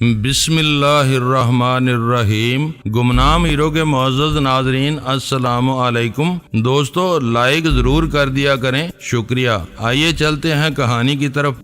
بسم اللہ الرحمن الرحیم۔ گمنام ہیرو کے معزز ناظرین السلام علیکم۔ دوستو لائک ضرور کر دیا کریں، شکریہ۔ آئیے چلتے ہیں کہانی کی طرف۔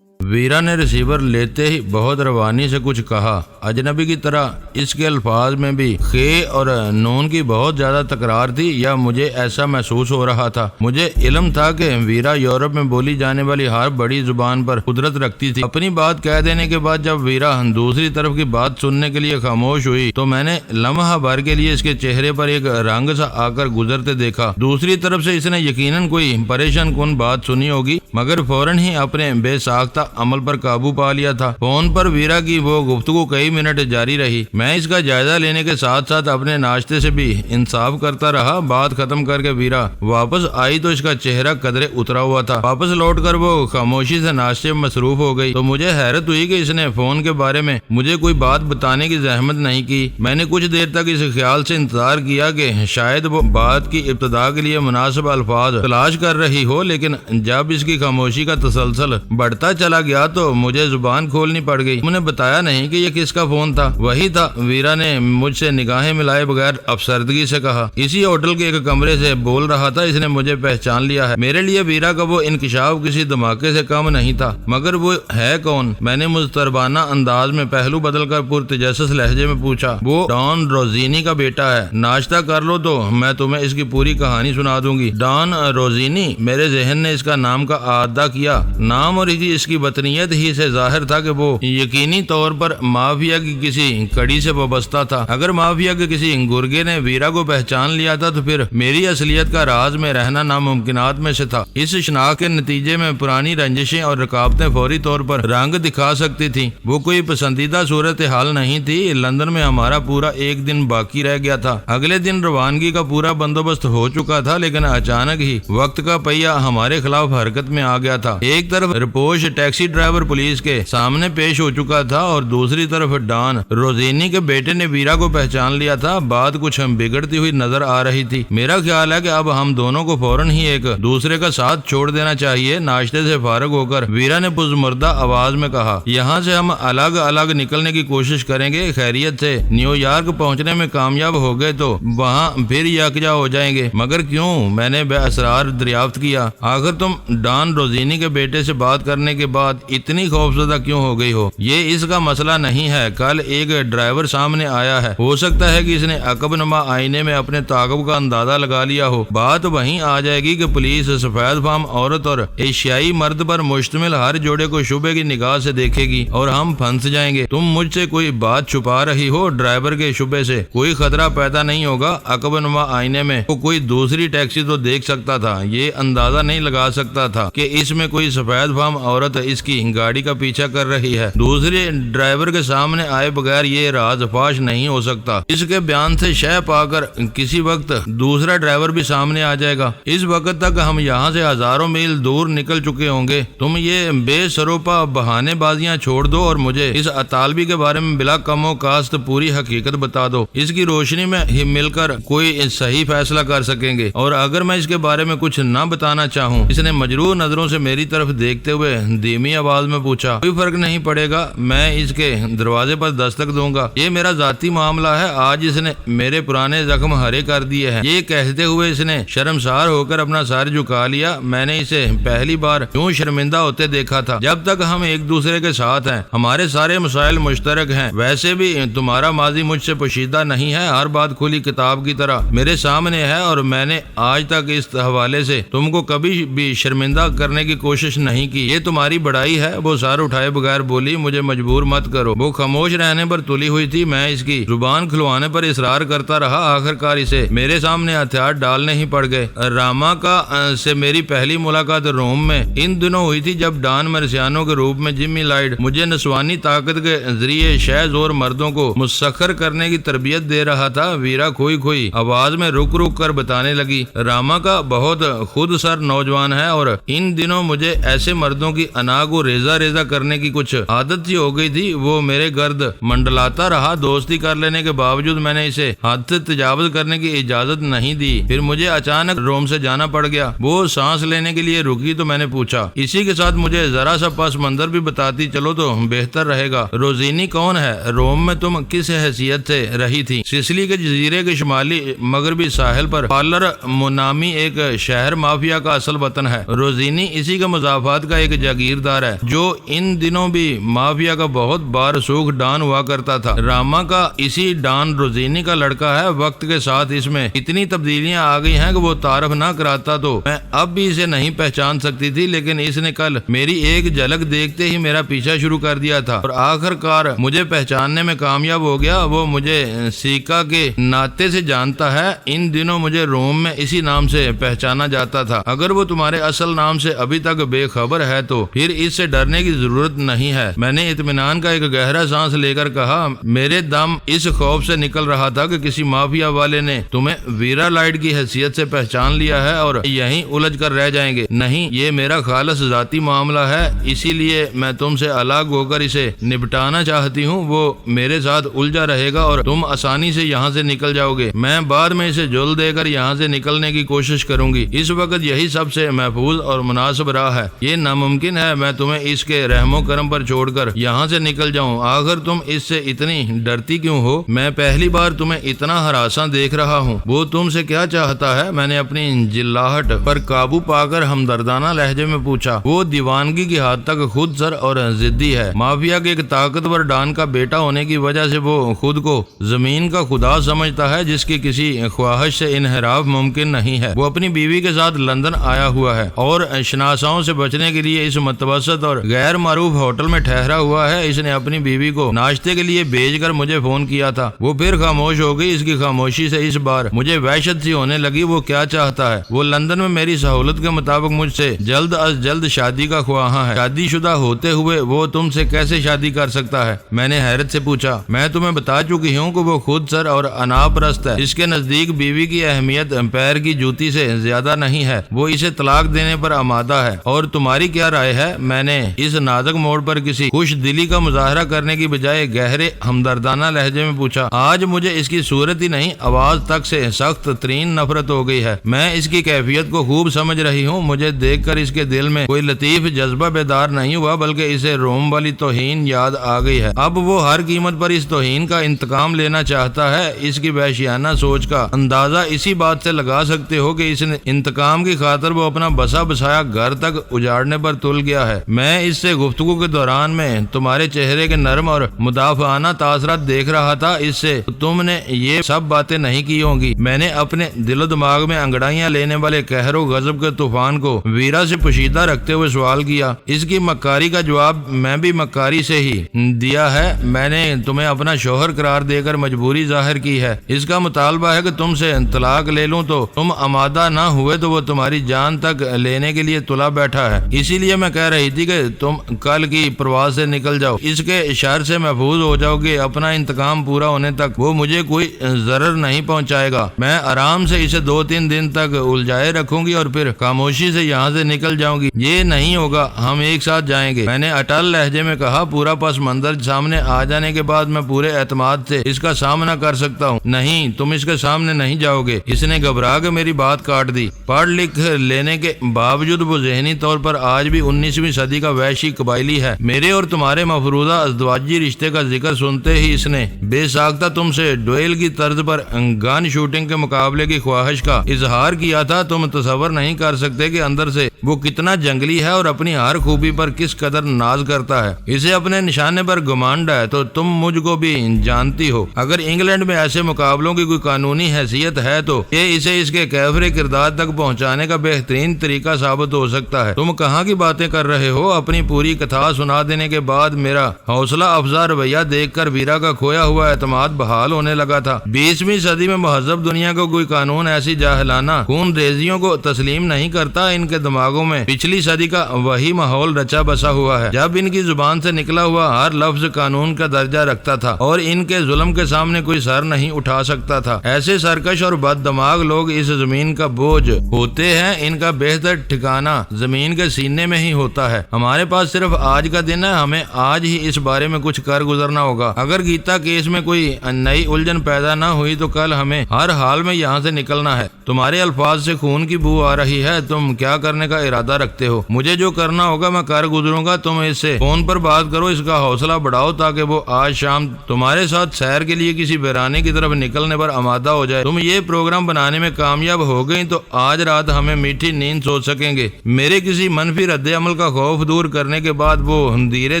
ویرا نے ریسیور لیتے ہی بہت روانی سے کچھ کہا، اجنبی کی طرح۔ اس کے الفاظ میں بھی خے اور نون کی بہت زیادہ تکرار تھی، یا مجھے ایسا محسوس ہو رہا تھا۔ مجھے علم تھا کہ ویرا یورپ میں بولی جانے والی ہر بڑی زبان پر قدرت رکھتی تھی۔ اپنی بات کہہ دینے کے بعد جب ویرا دوسری طرف کی بات سننے کے لیے خاموش ہوئی تو میں نے لمحہ بھر کے لیے اس کے چہرے پر ایک رنگ سا آ کر گزرتے دیکھا۔ دوسری طرف سے اس نے یقیناً کوئی پریشان کن بات سنی ہوگی، مگر فوراً ہی اپنے بے ساختہ عمل پر قابو پا لیا تھا۔ فون پر ویرا کی وہ گفتگو کئی منٹ جاری رہی۔ میں اس کا جائزہ لینے کے ساتھ ساتھ اپنے ناشتے سے بھی انصاف کرتا رہا۔ بات ختم کر کے ویرا واپس آئی تو اس کا چہرہ قدرے اترا ہوا تھا۔ واپس لوٹ کر وہ خاموشی سے ناشتے میں مصروف ہو گئی تو مجھے حیرت ہوئی کہ اس نے فون کے بارے میں مجھے کوئی بات بتانے کی زحمت نہیں کی۔ میں نے کچھ دیر تک اس خیال سے انتظار کیا کہ شاید وہ بات کی ابتدا کے لیے مناسب الفاظ تلاش کر رہی ہو، لیکن جب اس کی خاموشی کا تسلسل بڑھتا چلا گیا تو مجھے زبان کھولنی پڑ گئی۔ تم نے بتایا نہیں کہ یہ کس کا فون تھا؟ وہی تھا، ویرا نے مجھ سے نگاہیں ملائے بغیر افسردگی سے کہا۔ اسی ہوٹل کے ایک کمرے سے بول رہا تھا، اس نے مجھے پہچان لیا ہے۔ میرے لیے ویرا کا وہ انکشاف کسی دھماکے سے کم نہیں تھا۔ مگر وہ ہے کون؟ میں نے مضطربانہ انداز میں پہلو بدل کر پرتجسس لہجے میں پوچھا۔ وہ ڈان روزینی کا بیٹا ہے۔ ناشتہ کر لو تو میں تمہیں اس کی پوری کہانی سنا دوں گی۔ ڈان روزینی؟ میرے ذہن نے اس کا نام کا اعادہ کیا۔ نام اور اس کی وطنیت ہی سے ظاہر تھا کہ وہ یقینی طور پر مافیا کی کسی کڑی سے وابستہ تھا۔ اگر مافیا کے کسی گرگے نے ویرا کو پہچان لیا تھا تو پھر میری اصلیت کا راز میں رہنا ناممکنات میں سے تھا۔ اس شناخت کے نتیجے میں پرانی رنجشیں اور رکاوٹیں فوری طور پر رنگ دکھا سکتی تھیں۔ وہ کوئی پسندیدہ صورتحال نہیں تھی۔ لندن میں ہمارا پورا ایک دن باقی رہ گیا تھا۔ اگلے دن روانگی کا پورا بندوبست ہو چکا تھا، لیکن اچانک ہی وقت کا پہیہ ہمارے خلاف حرکت میں آ گیا تھا۔ ایک طرف رپوش ٹیکسی ڈرائیور پولیس کے سامنے پیش ہو چکا تھا اور دوسری طرف ڈان روزینی کے بیٹے نے ویرا کو پہچان لیا تھا۔ بات کچھ بگڑتی ہوئی نظر آ رہی تھی۔ میرا خیال ہے کہ اب ہم دونوں کو فوراً ہی ایک دوسرے کا ساتھ چھوڑ دینا چاہیے۔ ناشتے سے فارغ ہو کر ویرا نے پزمردہ آواز میں کہا، یہاں سے ہم الگ الگ نکلنے کی کوشش کریں گے۔ خیریت سے نیو یارک پہنچنے میں کامیاب ہو گئے تو وہاں پھر یکجا ہو جائیں گے۔ مگر کیوں؟ میں نے بے اسرار دریافت کیا۔ آخر تم ڈان روزینی کے بیٹے سے بات کرنے کے بعد اتنی خوفزدہ کیوں ہو گئی ہو؟ یہ اس کا مسئلہ نہیں ہے۔ کل ایک ڈرائیور سامنے آیا ہے، ہو سکتا ہے کہ اس نے عقب نما آئینے میں اپنے تعاقب کا اندازہ لگا لیا ہو۔ بات وہیں آ جائے گی کہ پولیس سفید فام عورت اور ایشیائی مرد پر مشتمل ہر جوڑے کو شبے کی نگاہ سے دیکھے گی اور ہم پھنس جائیں گے۔ تم مجھ سے کوئی بات چھپا رہی ہو۔ ڈرائیور کے شبے سے کوئی خطرہ پیدا نہیں ہوگا۔ عقب نما آئینے میں وہ کوئی دوسری ٹیکسی تو دیکھ سکتا تھا، یہ اندازہ نہیں لگا سکتا تھا کہ اس میں کوئی سفید فام عورت اس کی گاڑی کا پیچھا کر رہی ہے۔ دوسرے ڈرائیور کے سامنے آئے بغیر یہ راز فاش نہیں ہو سکتا۔ اس کے بیان سے شے پا کر کسی وقت دوسرا ڈرائیور بھی سامنے آ جائے گا۔ اس وقت تک ہم یہاں سے ہزاروں میل دور نکل چکے ہوں گے۔ تم یہ بے سروپا بہانے بازیاں چھوڑ دو اور مجھے اس اطالبی کے بارے میں بلا کم و کاست پوری حقیقت بتا دو۔ اس کی روشنی میں ہی مل کر کوئی صحیح فیصلہ کر سکیں گے۔ اور اگر میں اس کے بارے میں کچھ نہ بتانا چاہوں؟ اس نے مجروح نظروں سے میری طرف دیکھتے ہوئے دھیمی آواز میں پوچھا۔ کوئی فرق نہیں پڑے گا، میں اس کے دروازے پر دستک دوں گا۔ یہ میرا ذاتی معاملہ ہے۔ آج اس نے میرے پرانے زخم ہرے کر دیے ہیں۔ یہ کہتے ہوئے اس نے شرمسار ہو کر اپنا سر جھکا لیا۔ میں نے اسے پہلی بار یوں شرمندہ ہوتے دیکھا تھا۔ جب تک ہم ایک دوسرے کے ساتھ ہیں ہمارے سارے مسائل مشترک ہیں۔ ویسے بھی تمہارا ماضی مجھ سے پوشیدہ نہیں ہے، ہر بات کھلی کتاب کی طرح میرے سامنے ہے، اور میں نے آج تک اس حوالے سے تم کو کبھی بھی شرمندہ کرنے کی کوشش نہیں کی۔ یہ تمہاری بڑائی ہے۔ وہ سر اٹھائے بغیر بولی، مجھے مجبور مت کرو۔ وہ خاموش رہنے پر تلی ہوئی تھی۔ میں اس کی زبان کھلوانے پر اصرار کرتا رہا۔ آخرکار اسے میرے سامنے ہتھیار ڈالنے ہی پڑ گئے۔ راما کا سے میری پہلی ملاقات روم میں ان دنوں ہوئی تھی جب ڈان مرسیانو کے روپ میں جمی لائڈ مجھے نسوانی طاقت کے ذریعے شہ زور مردوں کو مسخر کرنے کی تربیت دے رہا تھا۔ ویرا کھوئی کھوئی آواز میں رک رک کر بتانے لگی، راما کا بہت خود سر نوجوان ہے اور ان دنوں مجھے ایسے مردوں کی انا کو ریزہ ریزہ کرنے کی کچھ عادت سی ہو گئی تھی، وہ میرے گرد منڈلاتا رہا۔ دوستی کر لینے کے باوجود میں نے اسے حد سے تجاوز کرنے کی اجازت نہیں دی۔ پھر مجھے اچانک روم سے جانا پڑ گیا۔ وہ سانس لینے کے لیے رکی تو میں نے پوچھا، اسی کے ساتھ مجھے ذرا سا پس منظر بھی بتاتی چلو تو بہتر رہے گا۔ روزینی کون ہے؟ روم میں تم کس حیثیت سے رہی تھی؟ سسلی کے جزیرے کے شمالی مغربی ساحل پر پالر نامی ایک شہر مافیا کا اصل وطن ہے۔ روزینی اسی کے مضافات کا ایک جاگیردار ہے جو ان دنوں بھی مافیا کا بہت بارسوخ ڈان ہوا کرتا تھا۔ راما کا اسی ڈان روزینی کا لڑکا ہے۔ وقت کے ساتھ اس میں اتنی تبدیلیاں آ گئی ہیں کہ وہ تعارف نہ کراتا تو میں اب بھی اسے نہیں پہچان سکتی تھی، لیکن اس نے کل میری ایک جھلک دیکھتے ہی میرا پیچھا شروع کر دیا تھا اور آخر کار مجھے پہچاننے میں کامیاب ہو گیا۔ وہ مجھے سیکا کے ناطے سے جانتا ہے۔ ان دنوں مجھے روم میں اسی نام سے پہچانا جاتا تھا۔ اگر وہ تمہارے اصل نام سے ابھی تک بے خبر ہے تو پھر اس سے ڈرنے کی ضرورت نہیں ہے۔ میں نے اطمینان کا ایک گہرا سانس لے کر کہا، میرے دم اس خوف سے نکل رہا تھا کہ کسی مافیا والے نے تمہیں ویرا لائٹ کی حیثیت سے پہچان لیا ہے اور یہیں الجھ کر رہ جائیں گے۔ نہیں، یہ میرا خالص ذاتی معاملہ ہے، اسی لیے میں تم سے الگ ہو کر اسے نپٹانا چاہتی ہوں۔ وہ میرے ساتھ الجھا رہے گا اور تم آسانی سے یہاں سے نکل جاؤ گے۔ میں بعد میں اسے جل دے کر یہاں سے نکلنے کی کوشش کروں گی۔ اس وقت یہی سب سے محفوظ اور مناسب راہ ہے۔ یہ ناممکن ہے میں تمہیں اس کے رحم و کرم پر چھوڑ کر یہاں سے نکل جاؤں۔ آخر تم اس سے اتنی ڈرتی کیوں ہو؟ میں پہلی بار تمہیں اتنا ہراساں دیکھ رہا ہوں۔ وہ تم سے کیا چاہتا ہے؟ میں نے اپنی جلاہٹ پر قابو پا کر ہمدردانہ لہجے میں پوچھا۔ وہ دیوانگی کی حد تک خود سر اور ضدی ہے۔ مافیا کے ایک طاقتور ڈان کا بیٹا ہونے کی وجہ سے وہ خود کو زمین کا خدا سمجھتا ہے جس کی کسی خواہش سے انحراف ممکن نہیں ہے۔ وہ اپنی بیوی کے ساتھ لندن آیا ہوا ہے اور شناساؤں سے بچنے کے لیے اس متوسط اور غیر معروف ہوٹل میں ٹھہرا ہوا ہے۔ اس نے اپنی بیوی کو ناشتے کے لیے بھیج کر مجھے فون کیا تھا۔ وہ پھر خاموش ہو گئی۔ اس کی خاموشی سے اس بار مجھے وحشت سی ہونے لگی۔ وہ کیا چاہتا ہے؟ وہ لندن میں میری سہولت کے مطابق مجھ سے جلد از جلد شادی کا خواہاں ہے۔ شادی شدہ ہوتے ہوئے وہ تم سے کیسے شادی کر سکتا ہے؟ میں نے حیرت سے پوچھا۔ میں تمہیں بتا چکی ہوں کہ وہ خود سر اور انا پرست ہے۔ اس کے نزدیک بیوی کی اہمیت پیر کی جوتی سے زیادہ نہیں ہے۔ وہ اسے طلاق دینے پر آمادہ ہے۔ اور تمہاری کیا رائے ہے؟ میں نے اس نازک موڑ پر کسی خوش دلی کا مظاہرہ کرنے کی بجائے گہرے ہمدردانہ لہجے میں پوچھا۔ آج مجھے اس کی صورت ہی نہیں، آواز تک سے سخت ترین نفرت ہو گئی ہے۔ میں اس کی کیفیت کو خوب سمجھ رہی ہوں۔ مجھے دیکھ کر اس کے دل میں کوئی لطیف جذبہ بیدار نہیں ہوا، بلکہ اسے روم والی توہین یاد آ گئی ہے۔ اب وہ ہر قیمت پر اس توہین کا انتقام لینا چاہتا ہے۔ اس کی وحشیانہ سوچ کا اندازہ اسی بات سے لگا سکتے ہو کہ اس انتقام کی خاطر وہ اپنا بسا بسایا گھر تک اجاڑنے پر تل گیا ہے۔ میں اس سے گفتگو کے دوران میں تمہارے چہرے کے نرم اور مدافعانہ تاثرات دیکھ رہا تھا۔ اس سے تم نے یہ سب باتیں نہیں کی ہوں گی۔ میں نے اپنے دل و دماغ میں انگڑائیاں لینے والے قہر و غضب کے طوفان کو ویرا سے پوشیدہ رکھتے ہوئے سوال کیا۔ اس کی مکاری کا جواب میں بھی مکاری سے ہی دیا ہے۔ میں نے تمہیں اپنا شوہر قرار دے کر مجبوری ظاہر کی ہے۔ اس کا مطالبہ ہے کہ تم سے طلاق لے لوں تو تم آمادہ نہ ہوئے تو وہ تمہاری جان تک لینے کے لیے تلا بیٹھا ہے۔ اسی لیے میں کہہ رہی تھی کہ تم کل کی پرواز سے نکل جاؤ، اس کے شر سے محفوظ ہو جاؤ گے۔ اپنا انتقام پورا ہونے تک وہ مجھے کوئی ضرر نہیں پہنچائے گا۔ میں آرام سے اسے 2-3 دن تک الجھائے رکھوں گی اور پھر خاموشی سے یہاں سے نکل جاؤں گی۔ یہ نہیں ہوگا، ہم ایک ساتھ جائیں گے، میں نے اٹل لہجے میں کہا۔ پورا پس منظر سامنے آ جانے کے بعد میں پورے اعتماد سے اس کا سامنا کر سکتا ہوں۔ نہیں، تم اس کے سامنے نہیں جاؤ گے۔ اس نے گھبرا کے میری بات کاٹ دی۔ پڑھ لکھ لینے کے باوجود وہ ذہنی طور پر آج بھی 19ویں صدی کا وحشی قبائلی ہے۔ میرے اور تمہارے مفروضہ ازدواجی رشتے کا ذکر سنتے ہی اس نے بے ساختہ تم سے ڈویل کی طرز پر گن شوٹنگ کے مقابلے کی خواہش کا اظہار کیا تھا۔ تم تصور نہیں کر سکتے کہ اندر سے وہ کتنا جنگلی ہے اور اپنی ہر خوبی پر کس قدر ناز کرتا ہے۔ اسے اپنے نشانے پر گمانڈ ہے تو تم مجھ کو بھی جانتی ہو۔ اگر انگلینڈ میں ایسے مقابلوں کی کوئی قانونی حیثیت ہے تو یہ اسے اس کے کیفر کردار تک پہنچانے کا بہترین طریقہ ثابت ہو سکتا ہے۔ تم کہاں کی باتیں کر رہے ہو؟ اپنی پوری کتھا سنا دینے کے بعد میرا حوصلہ افزا رویہ دیکھ کر ویرا کا کھویا ہوا اعتماد بحال ہونے لگا تھا۔ 20ویں صدی میں مہذب دنیا کو کوئی قانون ایسی جاہلانہ خون ریزیوں کو تسلیم نہیں کرتا۔ ان کے دماغوں رگوں میں پچھلی صدی کا وہی ماحول رچا بسا ہوا ہے جب ان کی زبان سے نکلا ہوا ہر لفظ قانون کا درجہ رکھتا تھا اور ان کے ظلم کے سامنے کوئی سر نہیں اٹھا سکتا تھا۔ ایسے سرکش اور بد دماغ لوگ اس زمین کا بوجھ ہوتے ہیں، ان کا بہتر ٹھکانہ زمین کے سینے میں ہی ہوتا ہے۔ ہمارے پاس صرف آج کا دن ہے، ہمیں آج ہی اس بارے میں کچھ کر گزرنا ہوگا۔ اگر گیتا کیس میں کوئی نئی الجھن پیدا نہ ہوئی تو کل ہمیں ہر حال میں یہاں سے نکلنا ہے۔ تمہارے الفاظ سے خون کی بو آ رہی ہے، تم کیا کرنے کا ارادہ رکھتے ہو؟ مجھے جو کرنا ہوگا میں کر گزروں گا، تم اس سے فون پر بات کرو، اس کا حوصلہ بڑھاؤ تاکہ وہ آج شام تمہارے ساتھ سیر کے لیے کسی ویرانے کی طرف نکلنے پر آمادہ ہو جائے۔ تم یہ پروگرام بنانے میں کامیاب ہو گئی تو آج رات ہمیں میٹھی نیند سو سکیں گے۔ میرے کسی منفی رد عمل کا خوف دور کرنے کے بعد وہ دھیرے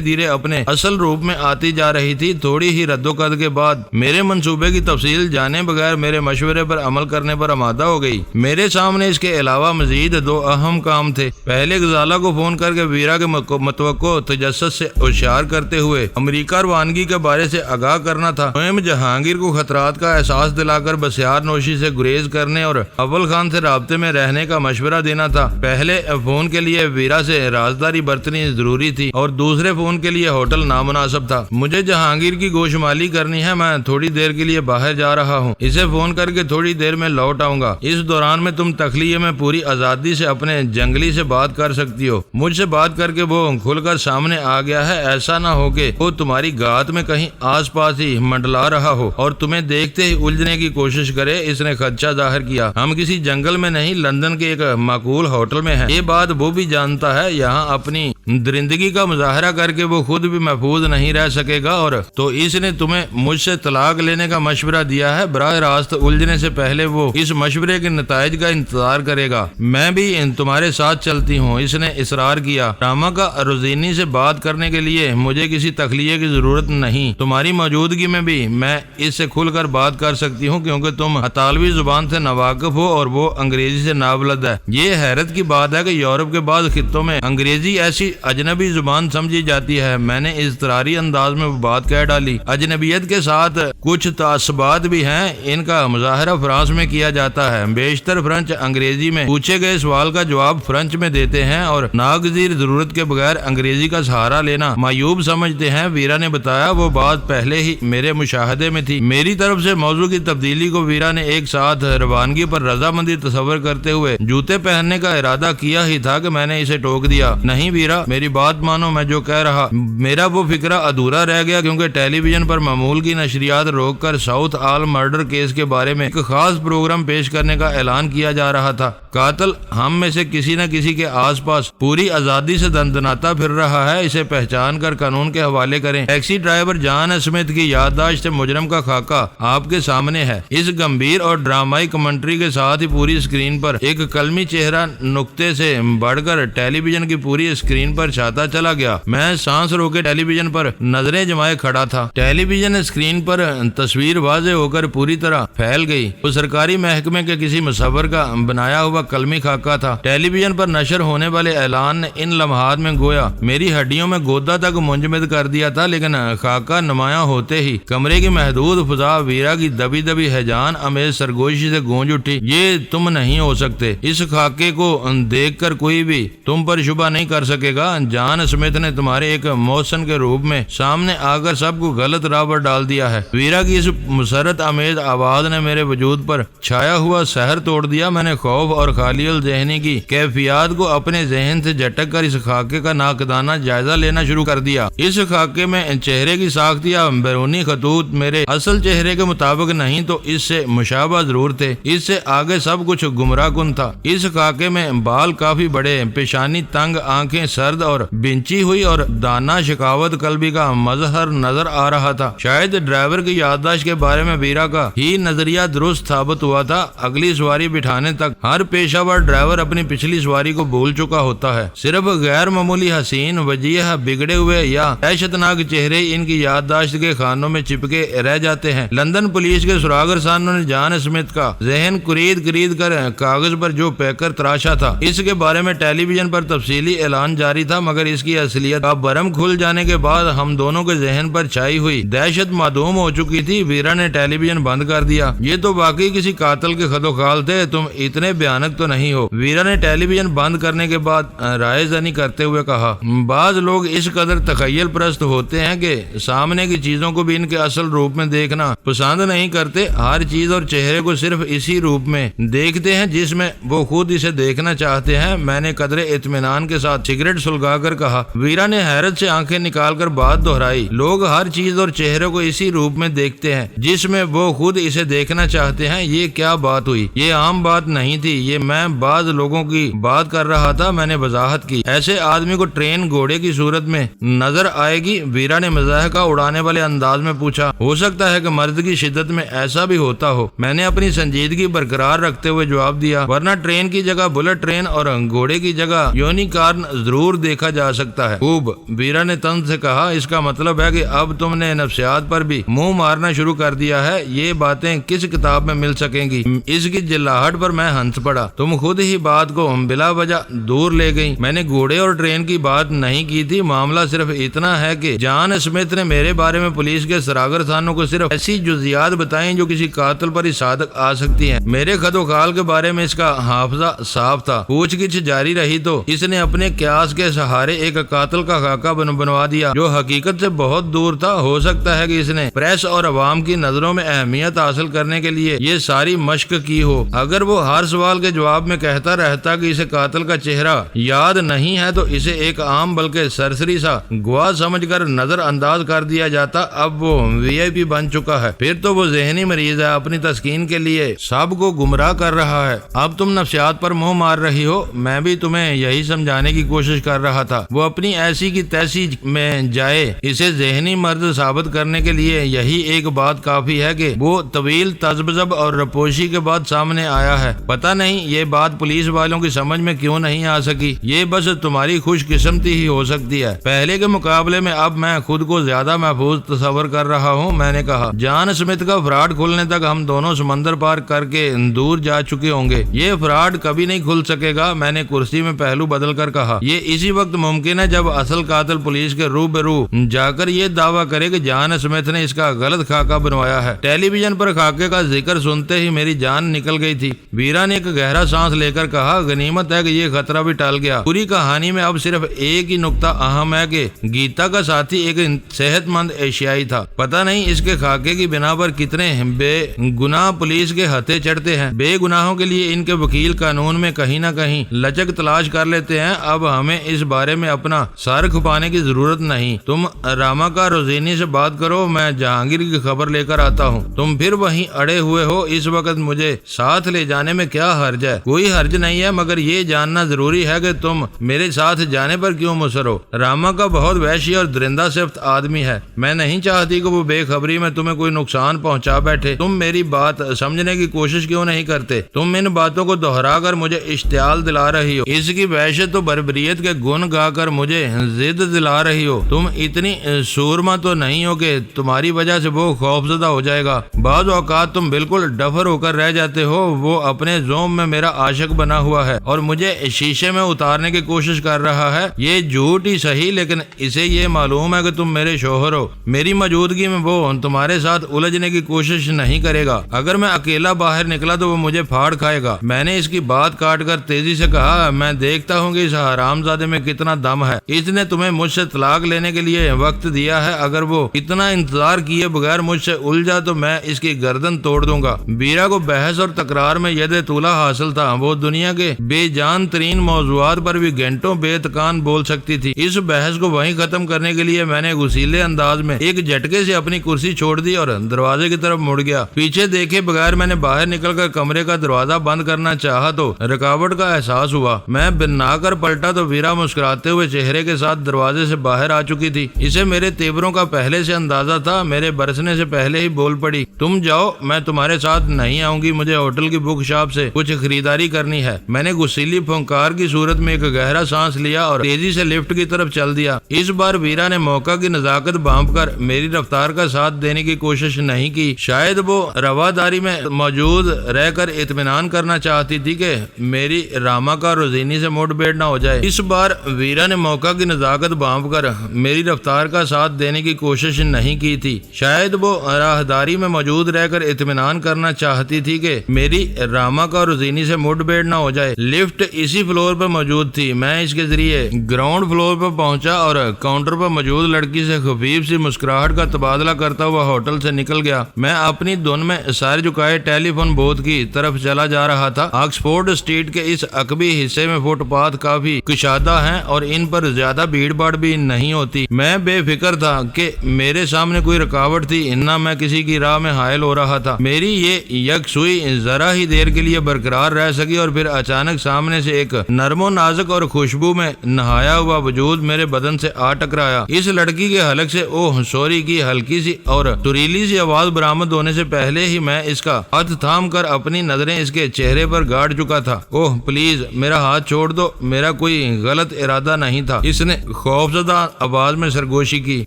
دھیرے اپنے اصل روپ میں آتی جا رہی تھی۔ تھوڑی ہی رد و قد کے بعد میرے منصوبے کی تفصیل جانے بغیر میرے مشورے پر عمل کرنے پر آمادہ ہو گئی۔ میرے سامنے اس کے علاوہ مزید دو اہم کام تھے۔ پہلے غزالہ کو فون کر کے ویرا کے متوقع تجسس سے ہوشیار کرتے ہوئے امریکہ روانگی کے بارے سے آگاہ کرنا تھا۔ دوم جہانگیر کو خطرات کا احساس دلا کر بسیار نوشی سے گریز کرنے اور اول خان سے رابطے میں رہنے کا مشورہ دینا تھا۔ پہلے فون کے لیے ویرا سے رازداری برتنی ضروری تھی اور دوسرے فون کے لیے ہوٹل نامناسب تھا۔ مجھے جہانگیر کی گوشمالی کرنی ہے، میں تھوڑی دیر کے لیے باہر جا رہا ہوں، اسے فون کر کے تھوڑی دیر میں لوٹ آؤں گا۔ اس دوران میں تم تخلیے میں پوری آزادی سے اپنے جنگلی سے بات کر سکتی ہو۔ مجھ سے بات کر کے وہ کھل کر سامنے آ گیا ہے، ایسا نہ ہو کہ وہ تمہاری گات میں کہیں آس پاس ہی منڈلا رہا ہو اور تمہیں دیکھتے ہی الجھنے کی کوشش کرے۔ اس نے خدشہ ظاہر کیا۔ ہم کسی جنگل میں نہیں، لندن کے ایک معقول ہوٹل میں ہیں۔ یہ بات وہ بھی جانتا ہے، یہاں اپنی درندگی کا مظاہرہ کر کے وہ خود بھی محفوظ نہیں رہ سکے گا، اور تو اس نے تمہیں مجھ سے طلاق لینے کا مشورہ دیا ہے۔ براہ راست الجھنے سے پہلے وہ اس مشورے کے نتائج کا انتظار کرے گا۔ میں بھی تمہارے ساتھ چلتی ہوں، اس نے اصرار کیا۔ راما کا روزینی سے بات کرنے کے لیے مجھے کسی تخلیے کی ضرورت نہیں، تمہاری موجودگی میں بھی میں اس سے کھل کر بات کر سکتی ہوں کیونکہ تم اطالوی زبان سے ناواقف ہو اور وہ انگریزی سے نابلد ہے۔ یہ حیرت کی بات ہے کہ یورپ کے بعض خطوں میں انگریزی ایسی اجنبی زبان سمجھی جاتی ہے۔ میں نے اضطراری انداز میں وہ بات کہہ ڈالی۔ اجنبیت کے ساتھ کچھ تعصبات بھی ہیں، ان کا مظاہرہ فرانس میں کیا جاتا ہے۔ بیشتر فرینچ انگریزی میں پوچھے گئے سوال کا جواب فرینچ میں دیتے ہیں اور ناگزیر ضرورت کے بغیر انگریزی کا سہارا لینا معیوب سمجھتے ہیں۔ ویرا نے بتایا وہ بات پہلے ہی میرے مشاہدے میں تھی۔ میری طرف سے موضوع کی تبدیلی کو ویرا نے ایک ساتھ روانگی پر رضامندی تصور کرتے ہوئے جوتے پہننے کا ارادہ کیا ہی تھا کہ میں نے اسے ٹوک دیا۔ نہیں ویرا، میری بات مانو، میں جو کہہ رہا میرا وہ فکرہ ادھورا رہ گیا کیونکہ ٹیلی ویژن پر معمول کی نشریات روک کر ساؤتھ آل مرڈر کیس کے بارے میں ایک خاص پروگرام پیش کرنے کا اعلان کیا جا رہا تھا۔ قاتل ہم میں سے کسی نہ کسی کے آس پاس پوری آزادی سے دندناتا پھر رہا ہے، اسے پہچان کر قانون کے حوالے کریں۔ ٹیکسی ڈرائیور جان اسمتھ کی یادداشت مجرم کا خاکہ آپ کے سامنے ہے۔ اس گمبھیر اور ڈرامائی کمنٹری کے ساتھ ہی پوری اسکرین پر ایک قلمی چہرہ نقطے سے بڑھ کر ٹیلی ویژن کی پوری اسکرین پر چھاتا چلا گیا۔ میں سانس روکے ٹیلی ویژن پر نظریں جمائے کھڑا تھا۔ ٹیلی ویژن اسکرین پر تصویر واضح ہو کر پوری طرح پھیل گئی۔ وہ سرکاری محکمے کے کسی مصور کا بنایا ہوا قلمی خاکہ تھا۔ ٹیلی ویژن پر نشر ہونے والے اعلان نے ان لمحات میں گویا میری ہڈیوں میں گودا تک منجمد کر دیا تھا، لیکن خاکہ نمایاں ہوتے ہی کمرے کی محدود فضا ویرا کی دبی دبی ہیجان امیز سرگوشی سے گونج اٹھی۔ یہ تم نہیں ہو سکتے۔ اس خاکے کو دیکھ کر کوئی بھی تم پر شبہ نہیں کر سکے گا۔ جان اسمتھ نے تمہارے ایک محسن کے روپ میں سامنے آ کر سب کو غلط راہ پر ڈال دیا ہے۔ ویرا کی اس مسرت امیز آواز نے میرے وجود پر چھایا ہوا سحر توڑ دیا۔ میں نے خوف اور خالی الذہنی کی کیفیات کو اپنے ذہن سے جھٹک کر اس خاکے کا ناقدانہ جائزہ لینا شروع کر دیا۔ اس خاکے میں چہرے کی ساخت یا بیرونی خطوط میرے اصل چہرے کے مطابق نہیں تو اس سے مشابہ ضرور تھے۔ اس سے آگے سب کچھ گمراہ کن تھا۔ اس خاکے میں بال کافی بڑے، پیشانی تنگ، آنکھیں سرد اور بنچی ہوئی اور دانا شکاوت قلبی کا مظہر نظر آ رہا تھا۔ شاید ڈرائیور کی یادداشت کے بارے میں ویرا کا ہی نظریہ درست ثابت ہوا تھا۔ اگلی سواری بٹھانے تک ہر پیشہ ور ڈرائیور اپنی پچھلی سواری کو بھول چکا ہوتا ہے۔ صرف غیر معمولی حسین، وجیح، بگڑے ہوئے یا دہشتناک چہرے ان کی یادداشت کے خانوں میں چپکے رہ جاتے ہیں۔ لندن پولیس کے سراغر سانوں نے جان اسمتھ کا ذہن کرید کر کاغذ پر جو پیکر تراشا تھا، اس کے بارے میں ٹیلی ویژن پر تفصیلی اعلان جاری سواری تھا، مگر اس کی اصلیت کا برم کھل جانے کے بعد ہم دونوں کے ذہن پر چھائی ہوئی دہشت معدوم ہو چکی تھی۔ ویرا نے ٹیلی ویژن بند کر دیا۔ یہ تو واقعی کسی قاتل کے خد و خال تھے، تم اتنے بھیانک تو نہیں ہو۔ ویرا نے ٹیلی ویژن بند کرنے کے بعد رائے زنی کرتے ہوئے کہا، بعض لوگ اس قدر تخیل پرست ہوتے ہیں کہ سامنے کی چیزوں کو بھی ان کے اصل روپ میں دیکھنا پسند نہیں کرتے۔ ہر چیز اور چہرے کو صرف اسی روپ میں دیکھتے ہیں جس میں وہ خود اسے دیکھنا چاہتے ہیں۔ میں نے قدرے اطمینان کے ساتھ سگریٹ سلگا کر کہا۔ ویرا نے حیرت سے آنکھیں نکال کر بات دہرائی، لوگ ہر چیز اور چہرے کو اسی روپ میں دیکھتے ہیں جس میں وہ خود اسے دیکھنا چاہتے ہیں۔ یہ کیا بات ہوئی؟ یہ عام بات نہیں تھی، یہ میں بعض لوگوں کی بات کر رہا تھا۔ میں نے وضاحت کی، ایسے آدمی کو ٹرین گھوڑے کی صورت میں نظر آئے گی؟ ویرا نے مضاحکہ اڑانے والے انداز میں پوچھا۔ ہو سکتا ہے کہ مرد کی شدت میں ایسا بھی ہوتا ہو، میں نے اپنی سنجیدگی برقرار رکھتے ہوئے جواب دیا، ورنہ ٹرین کی جگہ بلٹ ٹرین اور گھوڑے کی جگہ یونیکارن ضرور دیکھا جا سکتا ہے۔ خوب، ویرا نے طنز سے کہا، اس کا مطلب ہے کہ اب تم نے نفسیات پر بھی منہ مارنا شروع کر دیا ہے۔ یہ باتیں کس کتاب میں مل سکیں گی؟ اس کی جلاہٹ پر میں ہنس پڑا۔ تم خود ہی بات کو بلا وجہ دور لے گئی۔ میں نے گھوڑے اور ٹرین کی بات نہیں کی تھی، معاملہ صرف اتنا ہے کہ جان اسمتھ نے میرے بارے میں پولیس کے سراغر خانوں کو صرف ایسی جزیات بتائیں جو کسی قاتل پر ہی صادق آ سکتی ہیں۔ میرے خد و خال کے بارے میں اس کا حافظہ صاف تھا۔ پوچھ گچھ جاری رہی تو اس نے اپنے قیاس کے سہارے ایک قاتل کا خاکہ بنوا دیا جو حقیقت سے بہت دور تھا۔ ہو سکتا ہے کہ اس نے پریس اور عوام کی نظروں میں اہمیت حاصل کرنے کے لیے یہ ساری مشق کی ہو۔ اگر وہ ہر سوال کے جواب میں کہتا رہتا کہ اسے قاتل کا چہرہ یاد نہیں ہے تو اسے ایک عام بلکہ سرسری سا گواہ سمجھ کر نظر انداز کر دیا جاتا۔ اب وہ وی آئی پی بن چکا ہے، پھر تو وہ ذہنی مریض ہے، اپنی تسکین کے لیے سب کو گمراہ کر رہا ہے۔ اب تم نفسیات پر منہ مار رہی ہو، میں بھی تمہیں یہی سمجھانے کی کوشش کر رہا تھا۔ وہ اپنی ایسی کی تیسی میں جائے، اسے ذہنی مرض ثابت کرنے کے لیے یہی ایک بات کافی ہے کہ وہ طویل تذبذب اور رپوشی کے بعد سامنے آیا ہے۔ پتہ نہیں یہ بات پولیس والوں کی سمجھ میں کیوں نہیں آ سکی۔ یہ بس تمہاری خوش قسمتی ہی ہو سکتی ہے۔ پہلے کے مقابلے میں اب میں خود کو زیادہ محفوظ تصور کر رہا ہوں۔ میں نے کہا، جان اسمتھ کا فراڈ کھلنے تک ہم دونوں سمندر پار کر کے دور جا چکے ہوں گے۔ یہ فراڈ کبھی نہیں کھل سکے گا۔ میں نے کرسی میں پہلو بدل کر کہا، یہ اسی وقت ممکن ہے جب اصل قاتل پولیس کے روبرو جا کر یہ دعویٰ کرے کہ جان اسمتھ نے اس کا غلط خاکہ بنوایا ہے۔ ٹیلی ویژن پر خاکے کا ذکر سنتے ہی میری جان نکل گئی تھی۔ ویرا نے ایک گہرا سانس لے کر کہا، غنیمت ہے کہ یہ خطرہ بھی ٹل گیا۔ پوری کہانی میں اب صرف ایک ہی نقطہ اہم ہے کہ گیتا کا ساتھی ایک صحت مند ایشیائی تھا۔ پتہ نہیں اس کے خاکے کی بنا پر کتنے بے گناہ پولیس کے ہتھے چڑھتے ہیں۔ بے گناہوں کے لیے ان کے وکیل قانون میں کہیں نہ کہیں لچک تلاش کر لیتے ہیں۔ اب ہمیں اس بارے میں اپنا سر کھپانے کی ضرورت نہیں۔ تم راما کا روزینی سے بات کرو، میں جہانگیر کی خبر لے کر آتا ہوں۔ تم پھر وہیں اڑے ہوئے ہو، اس وقت مجھے ساتھ لے جانے میں کیا حرج ہے؟ کوئی حرج نہیں ہے، مگر یہ جاننا ضروری ہے کہ تم میرے ساتھ جانے پر کیوں مصر ہو؟ راما کا بہت وحشی اور درندہ صفت آدمی ہے۔ میں نہیں چاہتی کہ وہ بے خبری میں تمہیں کوئی نقصان پہنچا بیٹھے۔ تم میری بات سمجھنے کی کوشش کیوں نہیں کرتے؟ تم ان باتوں کو دہرا کر مجھے اشتعال دلا رہی ہو، اس کی وحشت و بربریت کے گن گا کر مجھے ضد دلا رہی ہو۔ تم اتنی سورما تو نہیں ہو کہ تمہاری وجہ سے وہ خوفزدہ ہو جائے گا۔ بعض اوقات تم بالکل ڈفر ہو کر رہ جاتے ہو۔ وہ اپنے زوم میں میرا عاشق بنا ہوا ہے اور مجھے شیشے میں اتارنے کی کوشش کر رہا ہے۔ یہ جھوٹ ہی صحیح، لیکن اسے یہ معلوم ہے کہ تم میرے شوہر ہو۔ میری موجودگی میں وہ تمہارے ساتھ الجھنے کی کوشش نہیں کرے گا۔ اگر میں اکیلا باہر نکلا تو وہ مجھے پھاڑ کھائے گا۔ میں نے اس کی بات کاٹ کر تیزی سے کہا، میں دیکھتا ہوں کہ اس حرام زادے میں کتنا دم ہے۔ اس نے تمہیں مجھ سے طلاق لینے کے لیے وقت دیا ہے۔ اگر وہ اتنا انتظار کیے بغیر مجھ سے الجھا تو میں اس کی گردن توڑ دوں گا۔ بیرا کو بحث اور تکرار میں ید طولہ حاصل تھا۔ وہ دنیا کے بے جان ترین موضوعات پر بھی گھنٹوں بے تکان بول سکتی تھی۔ اس بحث کو وہیں ختم کرنے کے لیے میں نے غصیلے انداز میں ایک جھٹکے سے اپنی کرسی چھوڑ دی اور دروازے کی طرف مڑ گیا۔ پیچھے دیکھے بغیر میں نے باہر نکل کر کمرے کا دروازہ بند کرنا چاہا تو رکاوٹ کا احساس ہوا۔ میں بنا کر پلٹا تو ویرا مسکراتے ہوئے چہرے کے ساتھ دروازے سے باہر آ چکی تھی۔ اسے میرے تیوروں کا پہلے سے اندازہ تھا۔ میرے برسنے سے پہلے ہی بول پڑی، تم جاؤ، میں تمہارے ساتھ نہیں آؤں گی، مجھے ہوٹل کی بک شاپ سے کچھ خریداری کرنی ہے۔ میں نے غصیلی پھنکار کی صورت میں ایک گہرا سانس لیا اور تیزی سے لفٹ کی طرف چل دیا۔ اس بار ویرا نے موقع کی نزاکت بھانپ کر میری رفتار کا ساتھ دینے کی کوشش نہیں کی۔ شاید وہ رواداری میں موجود رہ کر اطمینان کرنا چاہتی تھی کہ میری راما کا روزینی سے موڈ بیٹ نہ ہو جائے۔ اس بار بار ویرا نے موقع کی نزاکت بھانپ کر میری رفتار کا ساتھ دینے کی کوشش نہیں کی تھی۔ شاید وہ راہداری میں موجود رہ کر اطمینان کرنا چاہتی تھی کہ میری راما کا اور روزینی سے مڈ بیڑ نہ ہو جائے۔ لفٹ اسی فلور پر موجود تھی۔ میں اس کے ذریعے گراؤنڈ فلور پر پہنچا اور کاؤنٹر پر موجود لڑکی سے خفیف سی مسکراہٹ کا تبادلہ کرتا ہوا ہوٹل سے نکل گیا۔ میں اپنی دھن میں سر جھکائے ٹیلی فون بوتھ کی طرف چلا جا رہا تھا۔ آکسفورڈ اسٹریٹ کے اس عقبی حصے میں فٹ پاتھ کافی کشادہ ہیں اور ان پر زیادہ بھیڑ بھاڑ بھی نہیں ہوتی۔ میں بے فکر تھا کہ میرے سامنے کوئی رکاوٹ تھی، نہ میں کسی کی راہ میں حائل ہو رہا تھا۔ میری یہ یکسوئی ذرا ہی دیر کے لیے برقرار رہ سکی اور پھر اچانک سامنے سے ایک نرم و نازک اور خوشبو میں نہایا ہوا وجود میرے بدن سے آ ٹکرایا۔ اس لڑکی کے حلق سے اوہ سوری کی ہلکی سی اور سریلی سی آواز برآمد ہونے سے پہلے ہی میں اس کا ہاتھ تھام کر اپنی نظریں اس کے چہرے پر گاڑ چکا تھا۔ اوہ پلیز میرا ہاتھ چھوڑ دو، میرا کوئی غلط ارادہ نہیں تھا، اس نے خوفزدہ آواز میں سرگوشی کی۔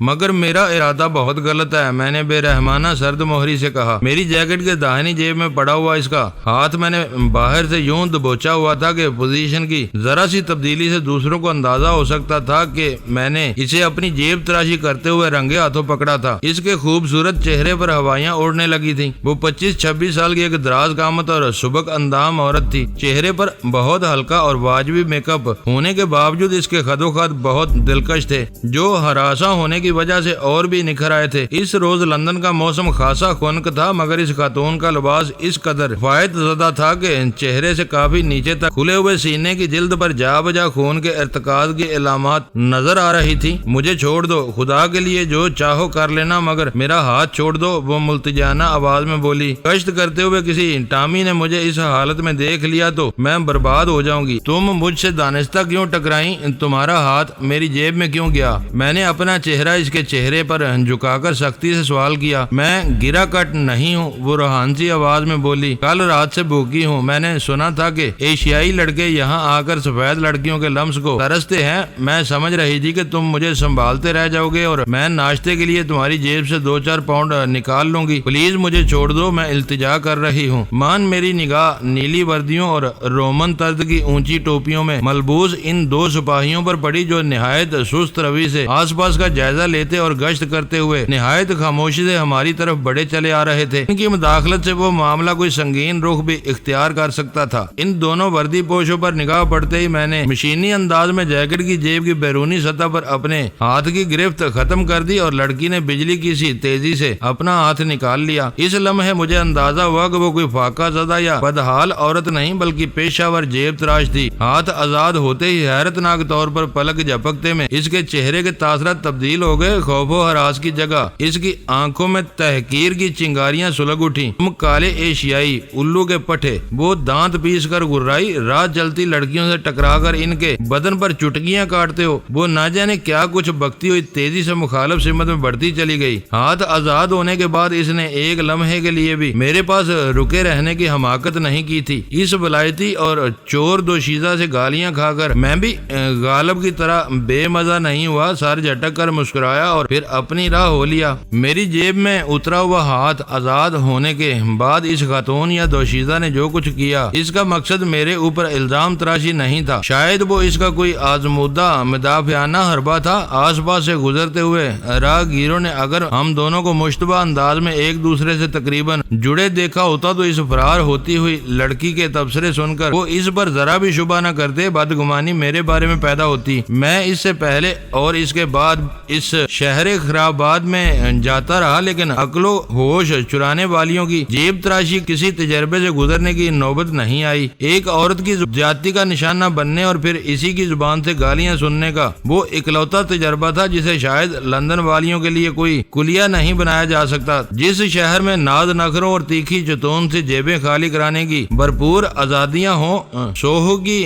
مگر میرا ارادہ بہت غلط ہے، میں نے بے رحمانہ سرد مہری سے کہا۔ میری جیکٹ کے داہنی جیب میں پڑا ہوا اس کا ہاتھ میں نے باہر سے یوں دبوچا ہوا تھا کہ پوزیشن کی ذرا سی تبدیلی سے دوسروں کو اندازہ ہو سکتا تھا کہ میں نے اسے اپنی جیب تراشی کرتے ہوئے رنگے ہاتھوں پکڑا تھا۔ اس کے خوبصورت چہرے پر ہوائیاں اڑنے لگی تھیں۔ وہ 25-26 سال کی ایک دراز قامت اور سبک اندام عورت تھی۔ چہرے پر بہت ہلکا اور واجبی میک اپ ہونے کے باوجود اس کے خد و خط بہت دلکش تھے، جو ہراساں ہونے کی وجہ سے اور بھی نکھر آئے تھے۔ اس روز لندن کا موسم خاصا خنک تھا، مگر اس خاتون کا لباس اس قدر فائد زدہ تھا کہ چہرے سے کافی نیچے تک کھلے ہوئے سینے کی جلد پر جا بجا خون کے ارتکاز کی علامات نظر آ رہی تھی۔ مجھے چھوڑ دو، خدا کے لیے جو چاہو کر لینا، مگر میرا ہاتھ چھوڑ دو، وہ ملتجانہ آواز میں بولی۔ کشت کرتے ہوئے کسی ٹامی نے مجھے اس حالت میں دیکھ لیا تو میں برباد ہو جاؤں گی۔ تم مجھ سے دانستہ کیوں ٹکرائیں؟ تمہارا ہاتھ میری جیب میں کیوں گیا؟ میں نے اپنا چہرہ اس کے چہرے پر جھکا کر سختی سے سوال کیا۔ میں گرا کٹ نہیں ہوں، وہ روحانسی آواز میں بولی۔ کل رات سے بھوکی ہوں۔ میں نے سنا تھا کہ ایشیائی لڑکے یہاں آ کر سفید لڑکیوں کے لمس کو ترستے ہیں۔ میں سمجھ رہی تھی کہ تم مجھے سنبھالتے رہ جاؤ گے اور میں ناشتے کے لیے تمہاری جیب سے 2-4 پاؤنڈ نکال لوں گی۔ پلیز مجھے چھوڑ دو، میں التجا کر رہی ہوں۔ مان میری نگاہ نیلی وردیوں اور رومن طرز کی اونچی ٹوپیوں میں ملبوس ان 2 سپاہیوں پر پڑی، جو نہایت سست روی سے آس پاس کا جائزہ لیتے اور گشت کرتے ہوئے نہایت خاموشی سے ہماری طرف بڑھے چلے آ رہے تھے۔ ان کی مداخلت سے وہ معاملہ کوئی سنگین رخ بھی اختیار کر سکتا تھا۔ ان دونوں وردی پوشوں پر نگاہ پڑتے ہی میں نے مشینی انداز میں جیکٹ کی جیب کی بیرونی سطح پر اپنے ہاتھ کی گرفت ختم کر دی اور لڑکی نے بجلی کی سی تیزی سے اپنا ہاتھ نکال لیا۔ اس لمحے مجھے اندازہ ہوا کہ وہ کوئی فاقہ زدہ یا بدحال عورت نہیں بلکہ پیشہ ور جیب تراش تھی۔ ہاتھ آزاد ہوتے ہی حیرت ناک طور پر پلک جھپکتے میں اس کے چہرے کے تاثرات تبدیل ہو گئے۔ خوف و ہراس کی جگہ اس کی آنکھوں میں تحقیر کی چنگاریاں سلگ اٹھی۔ تم کالے ایشیائی الو کے پٹھے، وہ دانت پیس کر گرائی، رات چلتی لڑکیوں سے ٹکرا کر ان کے بدن پر چٹکیاں کاٹتے ہو۔ وہ نہ جانے کیا کچھ بکتی ہوئی تیزی سے مخالف سمت میں بڑھتی چلی گئی۔ ہاتھ آزاد ہونے کے بعد اس نے ایک لمحے کے لیے بھی میرے پاس رکے رہنے کی حماقت نہیں کی تھی۔ اس ولایتی اور چور دوشیزہ سے گالیاں کھا کر میں بھی غالب کی طرح بے مزہ نہیں ہوا، سر جھٹک کر مسکرایا اور پھر اپنی راہ ہو لیا۔ میری جیب میں اترا ہوا ہاتھ آزاد ہونے کے بعد اس خاتون یا دوشیزہ نے جو کچھ کیا، اس کا مقصد میرے اوپر الزام تراشی نہیں تھا۔ شاید وہ اس کا کوئی آزمودہ مدافعانہ حربہ تھا۔ آس پاس سے گزرتے ہوئے راہگیروں نے اگر ہم دونوں کو مشتبہ انداز میں ایک دوسرے سے تقریباً جڑے دیکھا ہوتا تو اس فرار ہوتی ہوئی لڑکی کے تبصرے سن کر وہ اس پر ذرا بھی شبہ نہ کرتے، بدگمانی میرے بارے میں پیدا ہوتی۔ میں اس سے پہلے اور اس کے بعد اس شہر خرابات میں جاتا رہا، لیکن عقل و ہوش چرانے والیوں کی جیب تراشی کسی تجربے سے گزرنے کی نوبت نہیں آئی۔ ایک عورت کی زیادتی کا نشانہ بننے اور پھر اسی کی زبان سے گالیاں سننے کا وہ اکلوتا تجربہ تھا جسے شاید لندن والیوں کے لیے کوئی کلیہ نہیں بنایا جا سکتا۔ جس شہر میں ناز نخروں اور تیکھی چتون سے جیبیں خالی کرانے کی بھرپور آزادیاں ہوں، سوہو کی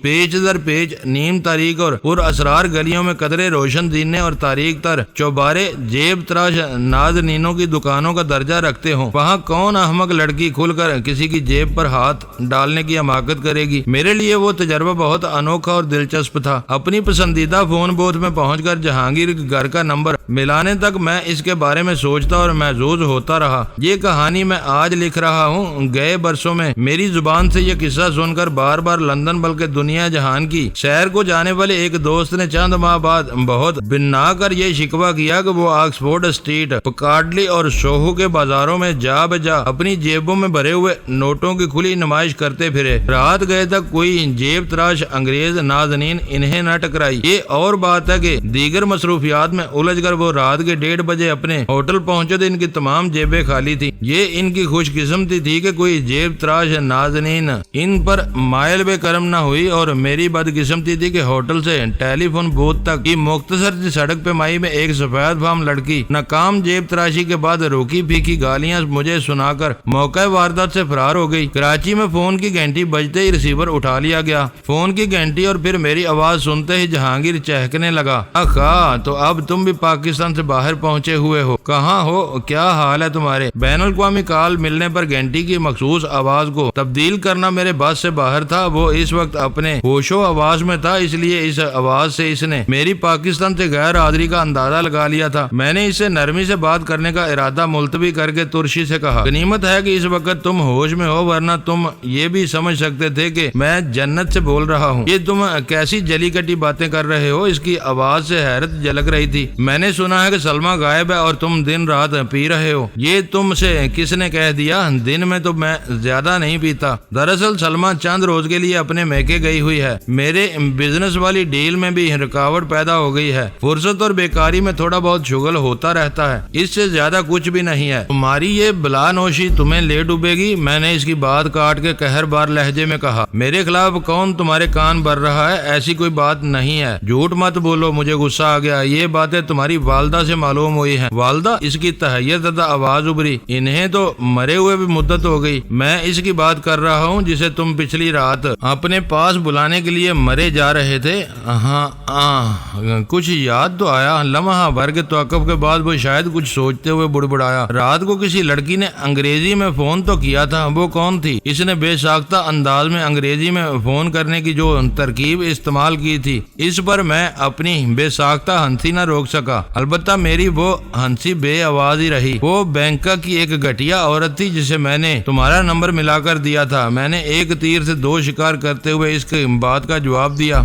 پیچ در پیچ نیم تاریخ اور پر اسرار گلیوں میں قدرے روشن دینے اور تاریخ تر چوبارے جیب تراش نازنینوں کی دکانوں کا درجہ رکھتے ہوں، وہاں کون احمق لڑکی کھل کر کسی کی جیب پر ہاتھ ڈالنے کی حماقت کرے گی؟ میرے لیے وہ تجربہ بہت انوکھا اور دلچسپ تھا۔ اپنی پسندیدہ فون بوتھ میں پہنچ کر جہانگیر کے گھر کا نمبر ملانے تک میں اس کے بارے میں سوچتا اور محظوظ ہوتا رہا۔ یہ کہانی میں آج لکھ رہا ہوں۔ گئے برسوں میں میری زبان سے یہ قصہ سن کر بار بار لندن بلکہ دنیا جہان کی سیر سیر کو جانے والے ایک دوست نے چند ماہ بعد بہت بنا کر یہ شکوہ کیا کہ وہ آکسفورڈ اسٹریٹ، پکارڈلی اور سوہو کے بازاروں میں جا بجا اپنی جیبوں میں بھرے ہوئے نوٹوں کی کھلی نمائش کرتے پھرے۔ رات گئے تک کوئی جیب تراش انگریز نازنین انہیں نہ ٹکرائی۔ یہ اور بات ہے کہ دیگر مصروفیات میں الجھ کر وہ رات کے 1:30 بجے اپنے ہوٹل پہنچے تو ان کی تمام جیبیں خالی تھی۔ یہ ان کی خوش قسمتی تھی کہ کوئی جیب تراش نازنین ان پر مائل بے کرم نہ ہوئی، اور میری بدقسمتی تھی کہ ہوٹل سے ٹیلی فون بوتھ تک کی مختصر سی سڑک پہ مائی میں ایک سفید فام لڑکی ناکام جیب تراشی کے بعد روکی پھیکی گالیاں مجھے سنا کر موقع واردات سے فرار ہو گئی۔ کراچی میں فون کی گھنٹی بجتے ہی ریسیور اٹھا لیا گیا۔ فون کی گھنٹی اور پھر میری آواز سنتے ہی جہانگیر چہکنے لگا۔ اخا، تو اب تم بھی پاکستان سے باہر پہنچے ہوئے ہو، کہاں ہو، کیا حال ہے تمہارے؟ بین الاقوامی کال ملنے پر گھنٹی کی مخصوص آواز کو تبدیل کرنا میرے بس سے باہر تھا۔ وہ اس وقت اپنے ہوش و آواز میں تھا، اس لیے اس آواز سے اس نے میری پاکستان سے غیر حاضری کا اندازہ لگا لیا تھا۔ میں نے اس سے نرمی سے بات کرنے کا ارادہ ملتوی کر کے ترشی سے کہا، غنیمت ہے کہ اس وقت تم ہوش میں ہو، ورنہ تم یہ بھی سمجھ سکتے تھے کہ میں جنت سے بول رہا ہوں۔ یہ تم کیسی جلی کٹی باتیں کر رہے ہو؟ اس کی آواز سے حیرت جھلک رہی تھی۔ میں نے سنا ہے کہ سلمہ غائب ہے اور تم دن رات پی رہے ہو۔ یہ تم سے کس نے کہہ دیا؟ دن میں تو میں زیادہ نہیں پیتا۔ دراصل سلمہ چند روز کے لیے اپنے میکے گئی ہوئی ہے۔ میرے بزنس والی ڈیل میں بھی رکاوٹ پیدا ہو گئی ہے۔ فرصت اور بیکاری میں تھوڑا بہت شغل ہوتا رہتا ہے، اس سے زیادہ کچھ بھی نہیں ہے۔ تمہاری یہ بلا نوشی تمہیں لے ڈوبے گی۔ میں نے اس کی بات کاٹ کے قہر بار لہجے میں کہا، میرے خلاف کون تمہارے کان بھر رہا ہے؟ ایسی کوئی بات نہیں ہے، جھوٹ مت بولو۔ مجھے غصہ آ گیا۔ یہ باتیں تمہاری والدہ سے معلوم ہوئی ہیں۔ والدہ؟ اس کی تحیر زدہ آواز ابھری۔ انہیں تو مرے ہوئے بھی مدت ہو گئی۔ میں اس کی بات کر رہا ہوں جسے تم پچھلی رات اپنے پاس بلانے کے لیے مرے جا رہے تھے۔ ہاں، کچھ یاد تو آیا۔ لمحہ بھر کے توقف کے بعد وہ شاید کچھ سوچتے ہوئے بڑبڑایا، رات کو کسی لڑکی نے انگریزی میں فون تو کیا تھا۔ وہ کون تھی؟ اس نے بے ساختہ انداز میں انگریزی میں فون کرنے کی جو ترکیب استعمال کی تھی، اس پر میں اپنی بے ساختہ ہنسی نہ روک سکا۔ البتہ میری وہ ہنسی بے آواز ہی رہی۔ وہ بینکاک کی ایک گھٹیا عورت تھی جسے میں نے تمہارا نمبر ملا کر دیا تھا۔ میں نے ایک تیر سے دو شکار کرتے ہوئے اس کی بات کا جواب دیا۔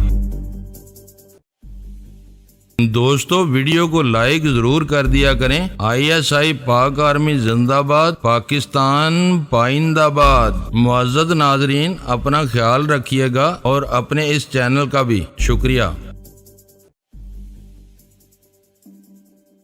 دوستو، ویڈیو کو لائک ضرور کر دیا کریں۔ ISI پاک آرمی زندہ باد، پاکستان پائندہ باد۔ معزز ناظرین، اپنا خیال رکھیے گا اور اپنے اس چینل کا بھی شکریہ۔